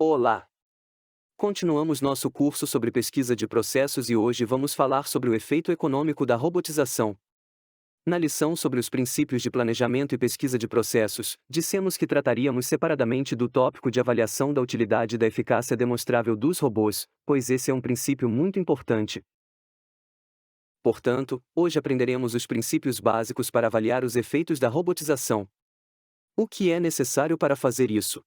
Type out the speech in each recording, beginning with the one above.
Olá! Continuamos nosso curso sobre pesquisa de processos e hoje vamos falar sobre o efeito econômico da robotização. Na lição sobre os princípios de planejamento e pesquisa de processos, dissemos que trataríamos separadamente do tópico de avaliação da utilidade e da eficácia demonstrável dos robôs, pois esse é um princípio muito importante. Portanto, hoje aprenderemos os princípios básicos para avaliar os efeitos da robotização. O que é necessário para fazer isso?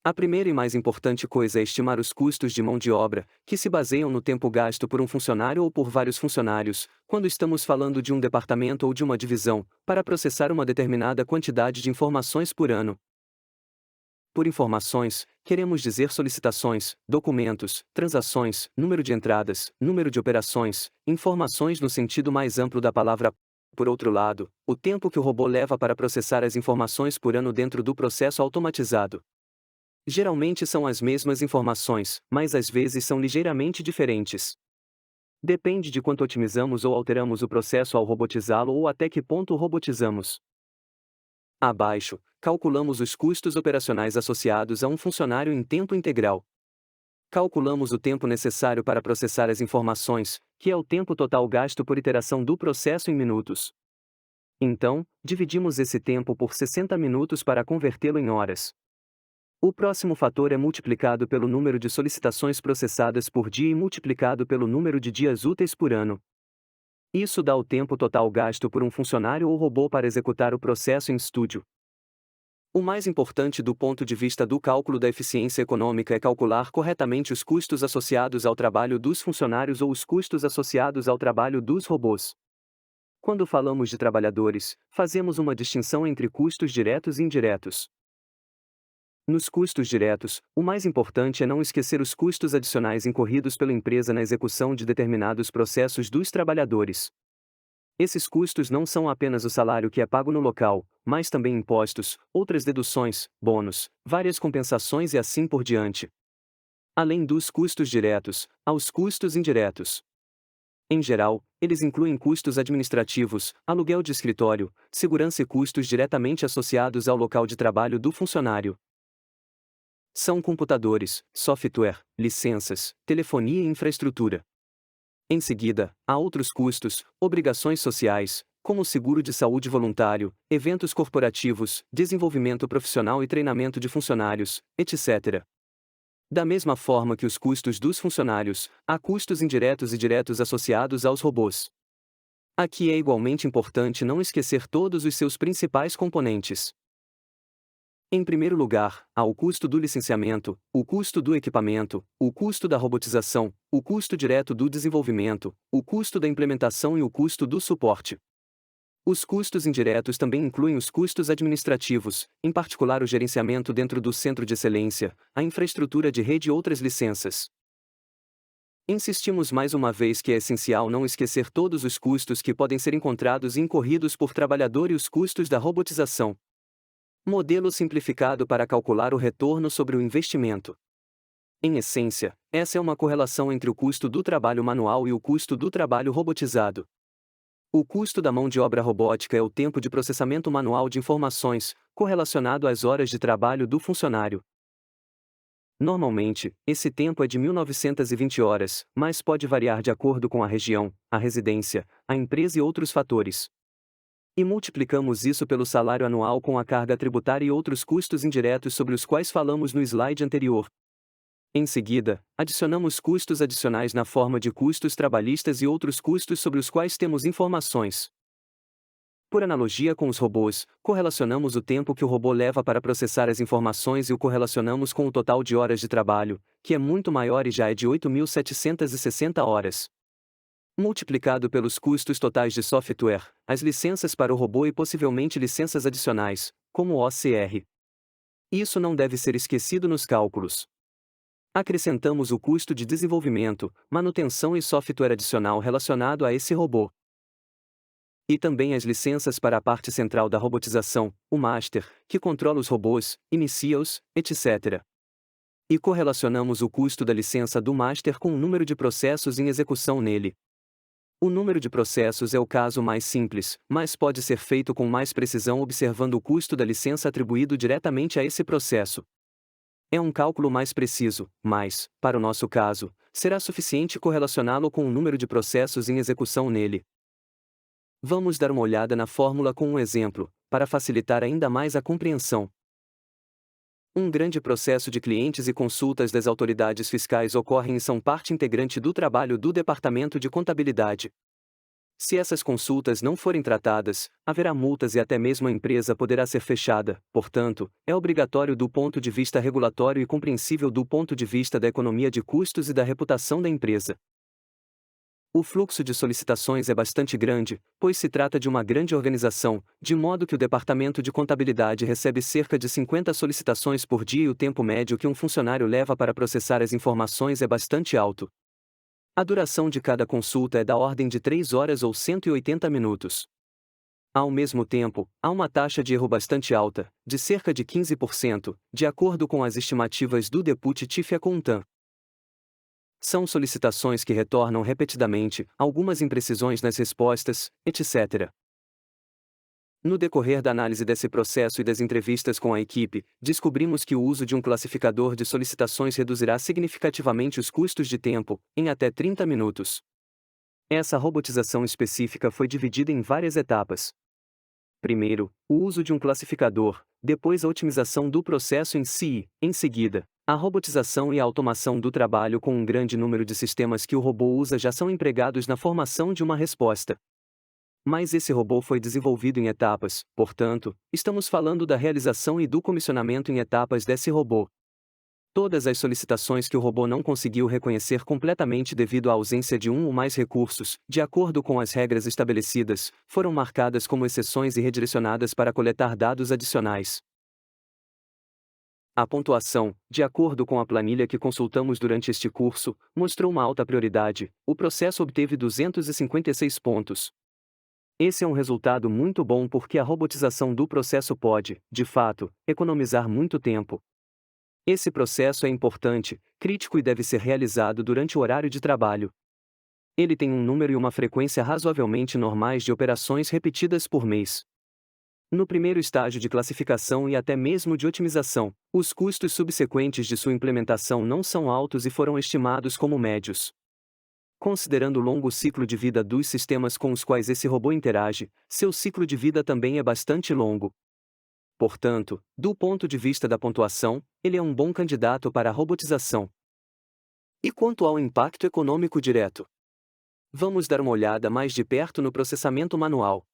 A primeira e mais importante coisa é estimar os custos de mão de obra, que se baseiam no tempo gasto por um funcionário ou por vários funcionários, quando estamos falando de um departamento ou de uma divisão, para processar uma determinada quantidade de informações por ano. Por informações, queremos dizer solicitações, documentos, transações, número de entradas, número de operações, informações no sentido mais amplo da palavra. Por outro lado, o tempo que o robô leva para processar as informações por ano dentro do processo automatizado. Geralmente são as mesmas informações, mas às vezes são ligeiramente diferentes. Depende de quanto otimizamos ou alteramos o processo ao robotizá-lo ou até que ponto o robotizamos. Abaixo, calculamos os custos operacionais associados a um funcionário em tempo integral. Calculamos o tempo necessário para processar as informações, que é o tempo total gasto por iteração do processo em minutos. Então, dividimos esse tempo por 60 minutos para convertê-lo em horas. O próximo fator é multiplicado pelo número de solicitações processadas por dia e multiplicado pelo número de dias úteis por ano. Isso dá o tempo total gasto por um funcionário ou robô para executar o processo em estúdio. O mais importante do ponto de vista do cálculo da eficiência econômica é calcular corretamente os custos associados ao trabalho dos funcionários ou os custos associados ao trabalho dos robôs. Quando falamos de trabalhadores, fazemos uma distinção entre custos diretos e indiretos. Nos custos diretos, o mais importante é não esquecer os custos adicionais incorridos pela empresa na execução de determinados processos dos trabalhadores. Esses custos não são apenas o salário que é pago no local, mas também impostos, outras deduções, bônus, várias compensações e assim por diante. Além dos custos diretos, há os custos indiretos. Em geral, eles incluem custos administrativos, aluguel de escritório, segurança e custos diretamente associados ao local de trabalho do funcionário. São computadores, software, licenças, telefonia e infraestrutura. Em seguida, há outros custos, obrigações sociais, como o seguro de saúde voluntário, eventos corporativos, desenvolvimento profissional e treinamento de funcionários, etc. Da mesma forma que os custos dos funcionários, há custos indiretos e diretos associados aos robôs. Aqui é igualmente importante não esquecer todos os seus principais componentes. Em primeiro lugar, há o custo do licenciamento, o custo do equipamento, o custo da robotização, o custo direto do desenvolvimento, o custo da implementação e o custo do suporte. Os custos indiretos também incluem os custos administrativos, em particular o gerenciamento dentro do centro de excelência, a infraestrutura de rede e outras licenças. Insistimos mais uma vez que é essencial não esquecer todos os custos que podem ser encontrados e incorridos por trabalhador e os custos da robotização. Modelo simplificado para calcular o retorno sobre o investimento. Em essência, essa é uma correlação entre o custo do trabalho manual e o custo do trabalho robotizado. O custo da mão de obra robótica é o tempo de processamento manual de informações, correlacionado às horas de trabalho do funcionário. Normalmente, esse tempo é de 1920 horas, mas pode variar de acordo com a região, a residência, a empresa e outros fatores. E multiplicamos isso pelo salário anual com a carga tributária e outros custos indiretos sobre os quais falamos no slide anterior. Em seguida, adicionamos custos adicionais na forma de custos trabalhistas e outros custos sobre os quais temos informações. Por analogia com os robôs, correlacionamos o tempo que o robô leva para processar as informações e o correlacionamos com o total de horas de trabalho, que é muito maior e já é de 8.760 horas. Multiplicado pelos custos totais de software, as licenças para o robô e possivelmente licenças adicionais, como o OCR. Isso não deve ser esquecido nos cálculos. Acrescentamos o custo de desenvolvimento, manutenção e software adicional relacionado a esse robô. E também as licenças para a parte central da robotização, o master, que controla os robôs, inicia-os, etc. E correlacionamos o custo da licença do master com o número de processos em execução nele. O número de processos é o caso mais simples, mas pode ser feito com mais precisão observando o custo da licença atribuído diretamente a esse processo. É um cálculo mais preciso, mas, para o nosso caso, será suficiente correlacioná-lo com o número de processos em execução nele. Vamos dar uma olhada na fórmula com um exemplo, para facilitar ainda mais a compreensão. Um grande processo de clientes e consultas das autoridades fiscais ocorrem e são parte integrante do trabalho do Departamento de Contabilidade. Se essas consultas não forem tratadas, haverá multas e até mesmo a empresa poderá ser fechada, portanto, é obrigatório do ponto de vista regulatório e compreensível do ponto de vista da economia de custos e da reputação da empresa. O fluxo de solicitações é bastante grande, pois se trata de uma grande organização, de modo que o Departamento de Contabilidade recebe cerca de 50 solicitações por dia e o tempo médio que um funcionário leva para processar as informações é bastante alto. A duração de cada consulta é da ordem de 3 horas ou 180 minutos. Ao mesmo tempo, há uma taxa de erro bastante alta, de cerca de 15%, de acordo com as estimativas do Deputy Chief Accountant. São solicitações que retornam repetidamente, algumas imprecisões nas respostas, etc. No decorrer da análise desse processo e das entrevistas com a equipe, descobrimos que o uso de um classificador de solicitações reduzirá significativamente os custos de tempo, em até 30 minutos. Essa robotização específica foi dividida em várias etapas. Primeiro, o uso de um classificador, depois a otimização do processo em si, em seguida, a robotização e a automação do trabalho com um grande número de sistemas que o robô usa já são empregados na formação de uma resposta. Mas esse robô foi desenvolvido em etapas, portanto, estamos falando da realização e do comissionamento em etapas desse robô. Todas as solicitações que o robô não conseguiu reconhecer completamente devido à ausência de um ou mais recursos, de acordo com as regras estabelecidas, foram marcadas como exceções e redirecionadas para coletar dados adicionais. A pontuação, de acordo com a planilha que consultamos durante este curso, mostrou uma alta prioridade. O processo obteve 256 pontos. Esse é um resultado muito bom porque a robotização do processo pode, de fato, economizar muito tempo. Esse processo é importante, crítico e deve ser realizado durante o horário de trabalho. Ele tem um número e uma frequência razoavelmente normais de operações repetidas por mês. No primeiro estágio de classificação e até mesmo de otimização, os custos subsequentes de sua implementação não são altos e foram estimados como médios. Considerando o longo ciclo de vida dos sistemas com os quais esse robô interage, seu ciclo de vida também é bastante longo. Portanto, do ponto de vista da pontuação, ele é um bom candidato para a robotização. E quanto ao impacto econômico direto? Vamos dar uma olhada mais de perto no processamento manual.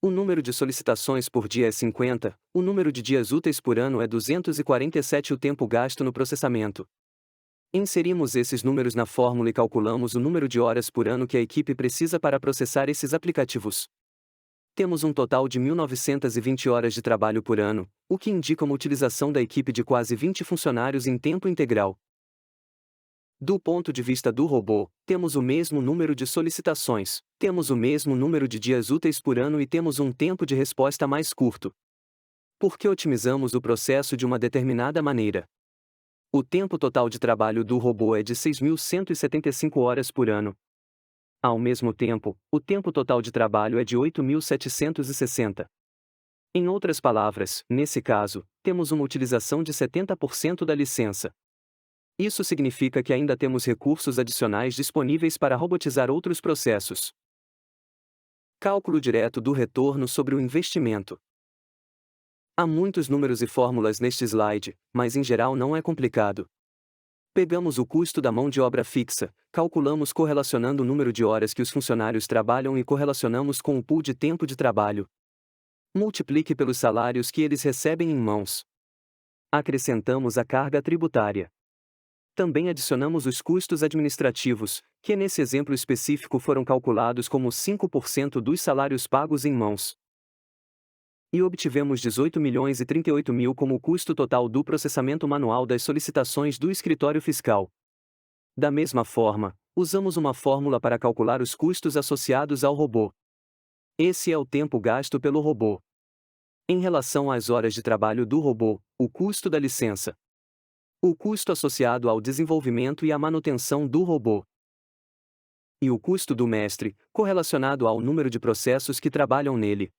O número de solicitações por dia é 50, o número de dias úteis por ano é 247 e o tempo gasto no processamento. Inserimos esses números na fórmula e calculamos o número de horas por ano que a equipe precisa para processar esses aplicativos. Temos um total de 1.920 horas de trabalho por ano, o que indica uma utilização da equipe de quase 20 funcionários em tempo integral. Do ponto de vista do robô, temos o mesmo número de solicitações, temos o mesmo número de dias úteis por ano e temos um tempo de resposta mais curto. Por que otimizamos o processo de uma determinada maneira? O tempo total de trabalho do robô é de 6.175 horas por ano. Ao mesmo tempo, o tempo total de trabalho é de 8.760. Em outras palavras, nesse caso, temos uma utilização de 70% da licença. Isso significa que ainda temos recursos adicionais disponíveis para robotizar outros processos. Cálculo direto do retorno sobre o investimento. Há muitos números e fórmulas neste slide, mas em geral não é complicado. Pegamos o custo da mão de obra fixa, calculamos correlacionando o número de horas que os funcionários trabalham e correlacionamos com o pool de tempo de trabalho. Multiplique pelos salários que eles recebem em mãos. Acrescentamos a carga tributária. Também adicionamos os custos administrativos, que nesse exemplo específico foram calculados como 5% dos salários pagos em mãos. E obtivemos 18.038.000 como o custo total do processamento manual das solicitações do escritório fiscal. Da mesma forma, usamos uma fórmula para calcular os custos associados ao robô. Esse é o tempo gasto pelo robô. Em relação às horas de trabalho do robô, o custo da licença. O custo associado ao desenvolvimento e à manutenção do robô. E o custo do mestre, correlacionado ao número de processos que trabalham nele.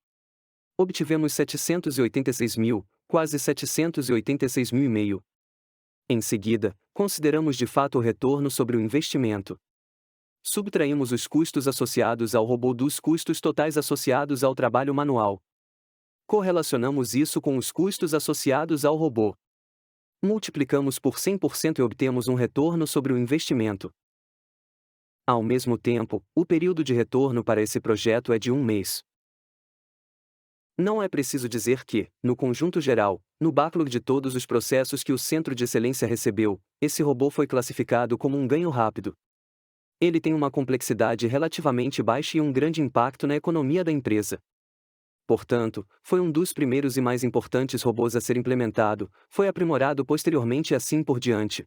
Obtivemos 786.000, quase 786.500, Em seguida, consideramos de fato o retorno sobre o investimento. Subtraímos os custos associados ao robô dos custos totais associados ao trabalho manual. Correlacionamos isso com os custos associados ao robô. Multiplicamos por 100% e obtemos um retorno sobre o investimento. Ao mesmo tempo, o período de retorno para esse projeto é de 1 mês. Não é preciso dizer que, no conjunto geral, no backlog de todos os processos que o Centro de Excelência recebeu, esse robô foi classificado como um ganho rápido. Ele tem uma complexidade relativamente baixa e um grande impacto na economia da empresa. Portanto, foi um dos primeiros e mais importantes robôs a ser implementado, foi aprimorado posteriormente e assim por diante.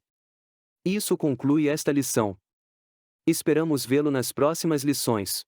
Isso conclui esta lição. Esperamos vê-lo nas próximas lições.